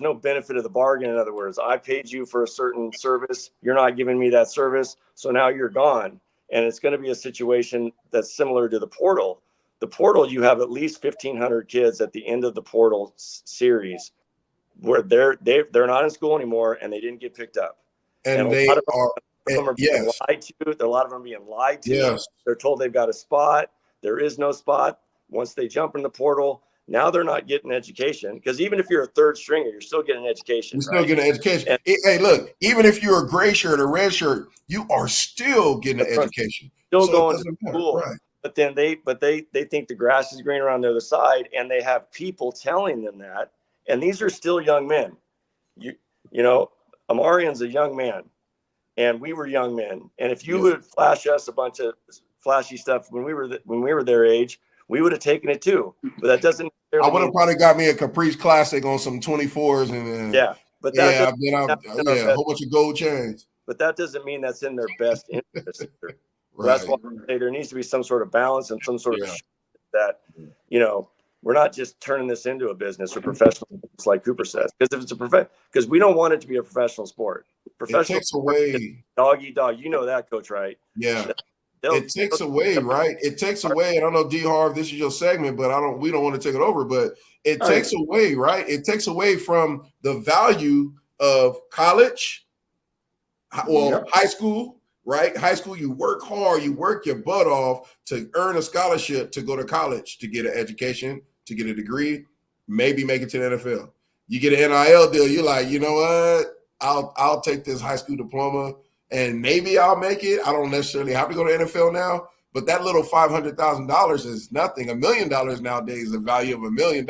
Speaker 7: no benefit of the bargain. In other words, I paid you for a certain service. You're not giving me that service, so now you're gone. And it's going to be a situation that's similar to the portal. The portal, you have at least 1,500 kids at the end of the portal series where they're not in school anymore and they didn't get picked up.
Speaker 2: And they
Speaker 7: are being lied to. A lot of them are being lied to.
Speaker 2: Yes.
Speaker 7: They're told they've got a spot. There is no spot. Once they jump in the portal, now they're not getting education, because even if you're a third stringer, you're still getting education.
Speaker 2: You're still getting education. Hey, look, even if you're a gray shirt or red shirt, you are still getting an education.
Speaker 7: Still going to school.
Speaker 2: Right.
Speaker 7: But then they think the grass is green around the other side, and they have people telling them that. And these are still young men. You know, Amarian's a young man, and we were young men. And if you would flash us a bunch of flashy stuff when we were their age, we would have taken it too. But that doesn't.
Speaker 2: I would have probably got me a Caprice Classic on some 24s and a whole bunch of gold chains.
Speaker 7: But that doesn't mean that's in their best interest.
Speaker 2: Right.
Speaker 7: That's why I say there needs to be some sort of balance and some sort of that, you know, we're not just turning this into a business or professional, like Cooper says, because if it's because we don't want it to be a professional sport. Professional
Speaker 2: it takes away
Speaker 7: dog eat dog. You know that, Coach, right?
Speaker 2: Yeah. It takes away, right? It takes away. I don't know, D. Harv, this is your segment, but we don't want to take it over. But it takes away, right? It takes away from the value of college, well,
Speaker 1: Yep.
Speaker 2: high school, right? High school, you work hard, you work your butt off to earn a scholarship to go to college, to get an education, to get a degree, maybe make it to the NFL. You get an NIL deal, you're like, you know what? I'll take this high school diploma and maybe I'll make it. I don't necessarily have to go to NFL now, but that little $500,000 is nothing. $1 million nowadays, the value of $1 million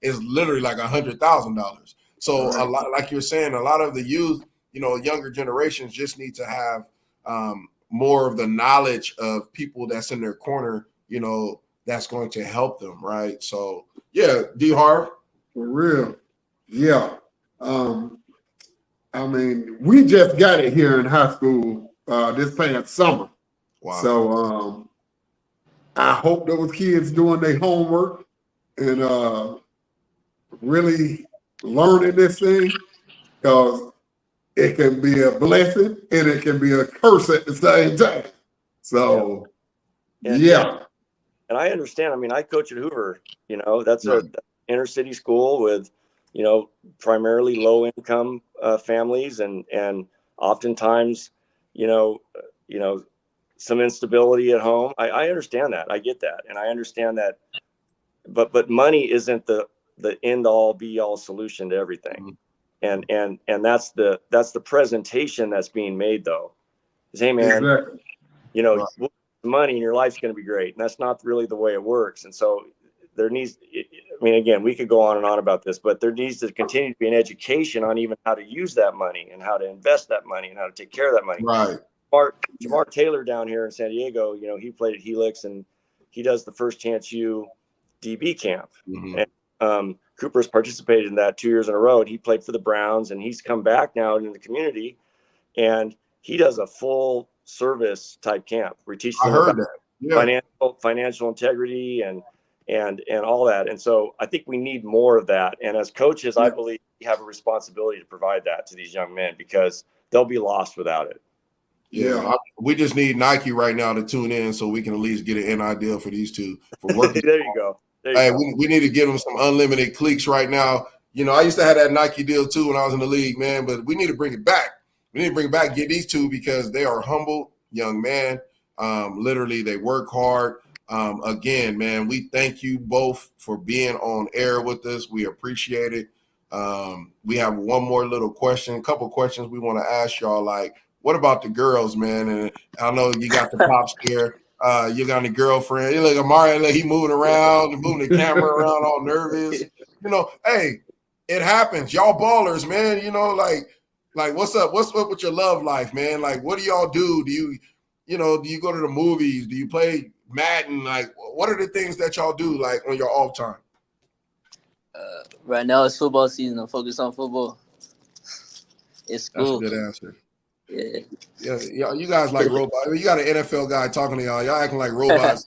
Speaker 2: is literally like $100,000. So a lot, like you're saying, a lot of the youth, younger generations just need to have more of the knowledge of people that's in their corner, that's going to help them, right? So yeah, D Harv.
Speaker 1: For real. Yeah. I mean, we just got it here in high school this past summer.
Speaker 2: Wow.
Speaker 1: So I hope those kids doing their homework and really learning this thing, because it can be a blessing and it can be a curse at the same time. So, yeah.
Speaker 7: And I understand. I mean, I coach at Hoover. That's an inner city school with, primarily low income families, and oftentimes, some instability at home. I understand that. I get that, and I understand that. But money isn't the end all be all solution to everything. And that's the presentation that's being made, though. Is, hey man,
Speaker 1: Exactly.
Speaker 7: money and your life's going to be great, and that's not really the way it works. And so there needs, I mean, again, we could go on and on about this, but there needs to continue to be an education on even how to use that money and how to invest that money and how to take care of that money.
Speaker 2: Right.
Speaker 7: Jamar Taylor down here in San Diego, he played at Helix, and he does the First Chance U DB camp. And Cooper's participated in that 2 years in a row. And he played for the Browns, and he's come back now into the community, and he does a full service type camp where he teaches them about financial integrity and all that. And so I think we need more of that. And as coaches, I believe we have a responsibility to provide that to these young men, because they'll be lost without it.
Speaker 2: Yeah, we just need Nike right now to tune in so we can at least get an NIL deal for these two for working.
Speaker 7: There you go.
Speaker 2: We need to give them some unlimited cliques right now. I used to have that Nike deal too when I was in the league, man, but we need to bring it back. We need to bring it back, get these two, because they are humble young men. Literally, they work hard. Again, man, we thank you both for being on air with us. We appreciate it. We have one more little couple questions we want to ask y'all. Like, what about the girls, man? And I know you got the pops here. You got a girlfriend. You look at Mario, he moving around, moving the camera around, all nervous. Hey, it happens. Y'all ballers, man. Like what's up? What's up with your love life, man? Like, what do y'all do? Do you go to the movies? Do you play Madden? Like, what are the things that y'all do, like, on your off time?
Speaker 8: Right now it's football season. I'm focused on football. It's school.
Speaker 2: That's a good answer.
Speaker 8: Yeah.
Speaker 2: You guys like robots. You got an NFL guy talking to y'all. Y'all acting like robots.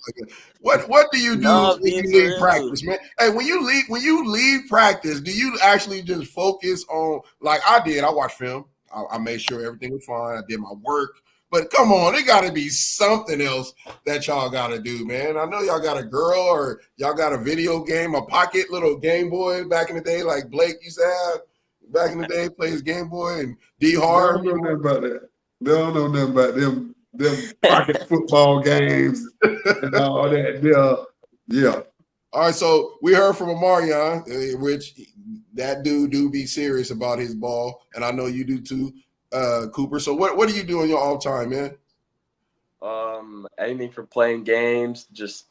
Speaker 2: What do you do when you leave practice, man? Hey, when you leave practice, do you actually just focus on, like I did? I watched film. I made sure everything was fine. I did my work. But come on, it got to be something else that y'all got to do, man. I know y'all got a girl, or y'all got a video game, a pocket little Game Boy back in the day, like Blake used to have. Back in the day, plays Game Boy, and D Harv.
Speaker 1: They don't know nothing about that. They don't know nothing about them pocket football games and all that. Yeah.
Speaker 2: All right, so we heard from Amarion, which that dude do be serious about his ball, and I know you do too, Cooper. So what do you do in your off time, man?
Speaker 6: Anything from playing games, just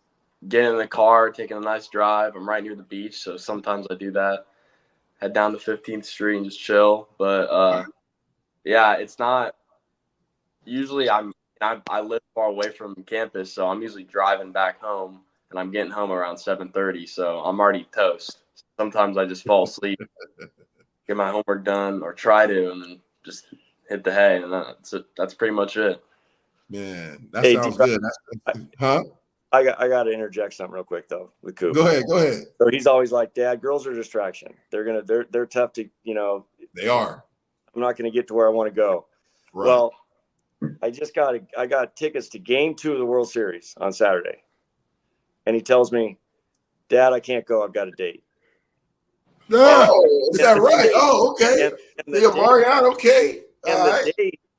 Speaker 6: getting in the car, taking a nice drive. I'm right near the beach, so sometimes I do that. Head down to 15th Street and just chill. But it's not usually I live far away from campus, so I'm usually driving back home, and I'm getting home around 7:30, so I'm already toast. Sometimes I just fall asleep, get my homework done, or try to, and then just hit the hay, and that's pretty much it.
Speaker 2: Man, that sounds good. Huh?
Speaker 7: I got to interject something real quick though with Coop.
Speaker 2: Go ahead.
Speaker 7: So he's always like, Dad, girls are a distraction. They're tough to,
Speaker 2: They are.
Speaker 7: I'm not going to get to where I want to go. Right. Well, I got tickets to Game 2 of the World Series on Saturday, and he tells me, Dad, I can't go. I've got a date.
Speaker 2: Oh, is that right? Oh, okay.
Speaker 7: And
Speaker 2: The Marion, okay.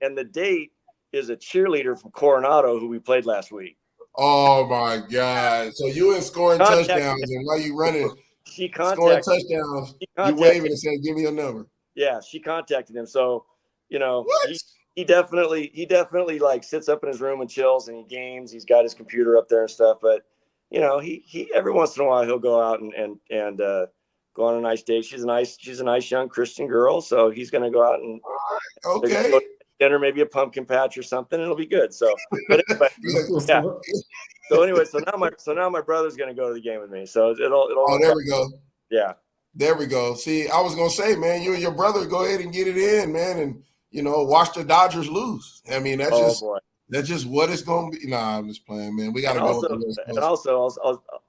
Speaker 7: And the date is a cheerleader from Coronado who we played last week.
Speaker 2: Oh my God! So you in scoring touchdowns, and while you running, scoring touchdowns, you waving and saying, "Give me your number."
Speaker 7: Yeah, she contacted him. So,
Speaker 2: What?
Speaker 7: he definitely like sits up in his room and chills, and he games. He's got his computer up there and stuff. But he every once in a while he'll go out and go on a nice date. She's a nice young Christian girl, so he's going to go out and
Speaker 2: Okay.
Speaker 7: go to dinner, maybe a pumpkin patch or something. And it'll be good. So, but anyway, yeah. So now my brother's going to go to the game with me. So it'll.
Speaker 2: Oh, there we go.
Speaker 7: Yeah.
Speaker 2: There we go. See, I was gonna say, man, you and your brother go ahead and get it in, man, and watch the Dodgers lose. I mean, that's just what it's gonna be. Nah, I'm just playing, man. We gotta go.
Speaker 7: And also,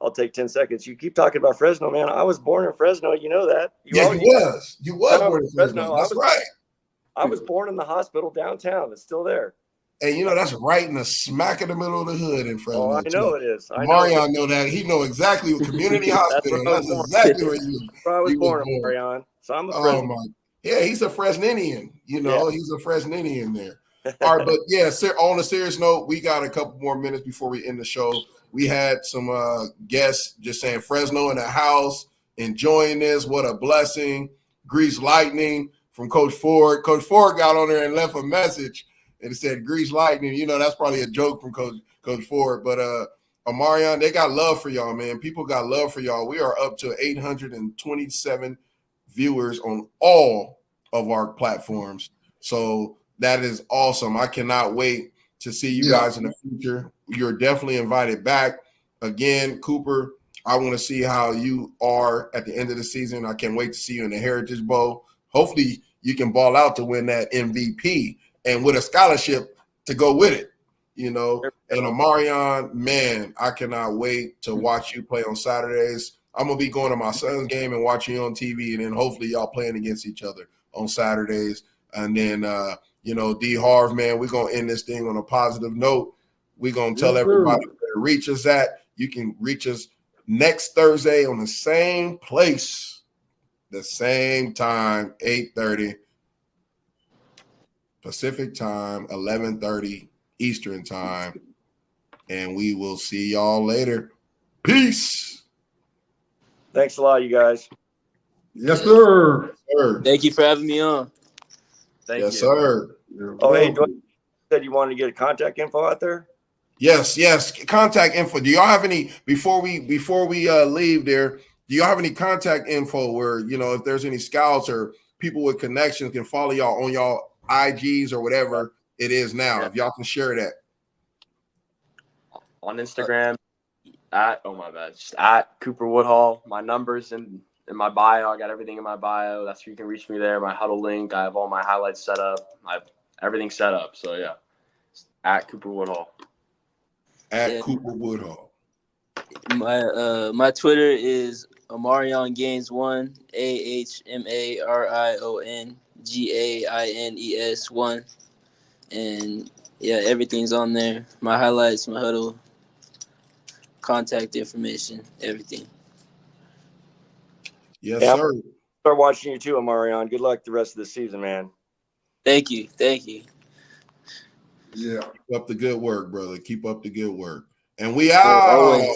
Speaker 7: I'll take 10 seconds. You keep talking about Fresno, man. I was born in Fresno. You know that.
Speaker 2: You was born in Fresno. That's right.
Speaker 7: I was born in the hospital downtown. It's still there.
Speaker 2: And that's right in the smack of the middle of the hood in Fresno.
Speaker 7: Oh, I know it is.
Speaker 2: Marion know that. He know exactly what community hospital. That's exactly where
Speaker 7: I was born, Marion. So I'm a Fresno.
Speaker 2: Yeah, he's a Fresninian. He's a Fresninian there. All right, but yeah, on a serious note, we got a couple more minutes before we end the show. We had some guests just saying Fresno in the house, enjoying this. What a blessing. Grease lightning from Coach Ford. Coach Ford got on there and left a message. And it said Grease Lightning. That's probably a joke from Coach Ford. But Omarion, they got love for y'all, man. People got love for y'all. We are up to 827 viewers on all of our platforms. So that is awesome. I cannot wait to see you guys in the future. You're definitely invited back. Again, Cooper, I want to see how you are at the end of the season. I can't wait to see you in the Heritage Bowl. Hopefully you can ball out to win that MVP. And with a scholarship to go with it, And Omarion, man, I cannot wait to watch you play on Saturdays. I'm going to be going to my son's game and watching you on TV, and then hopefully y'all playing against each other on Saturdays. And then, D. Harv, man, we're going to end this thing on a positive note. We're going to tell everybody where to reach us at. You can reach us next Thursday on the same place, the same time, 8:30. Pacific time, 11:30 Eastern time. And we will see y'all later. Peace.
Speaker 7: Thanks a lot, you guys.
Speaker 1: Yes, sir.
Speaker 8: Thank you for having me on.
Speaker 7: Thank you.
Speaker 2: Yes, sir.
Speaker 7: Oh, hey, Dwight, you said you wanted to get contact info out there?
Speaker 2: Yes. Contact info. Do y'all have any before we leave there? Do y'all have any contact info where if there's any scouts or people with connections can follow y'all on y'all IGs or whatever it is now? If y'all can share that
Speaker 6: on Instagram just at Cooper Woodhall. My numbers in my bio. I got everything in my bio. That's where you can reach me there. My huddle link. I have all my highlights set up. I have everything set up. So yeah, at Cooper Woodhall.
Speaker 2: Cooper Woodhall.
Speaker 8: My Twitter is Omarion Gaines 1, AHMARION GAINES 1, and everything's on there. My highlights, my huddle, contact information, everything.
Speaker 2: Yes, sir.
Speaker 7: Start watching you too, Omarion. Good luck the rest of the season, man.
Speaker 8: Thank you.
Speaker 2: Yeah, keep up the good work, brother. Keep up the good work, and we out.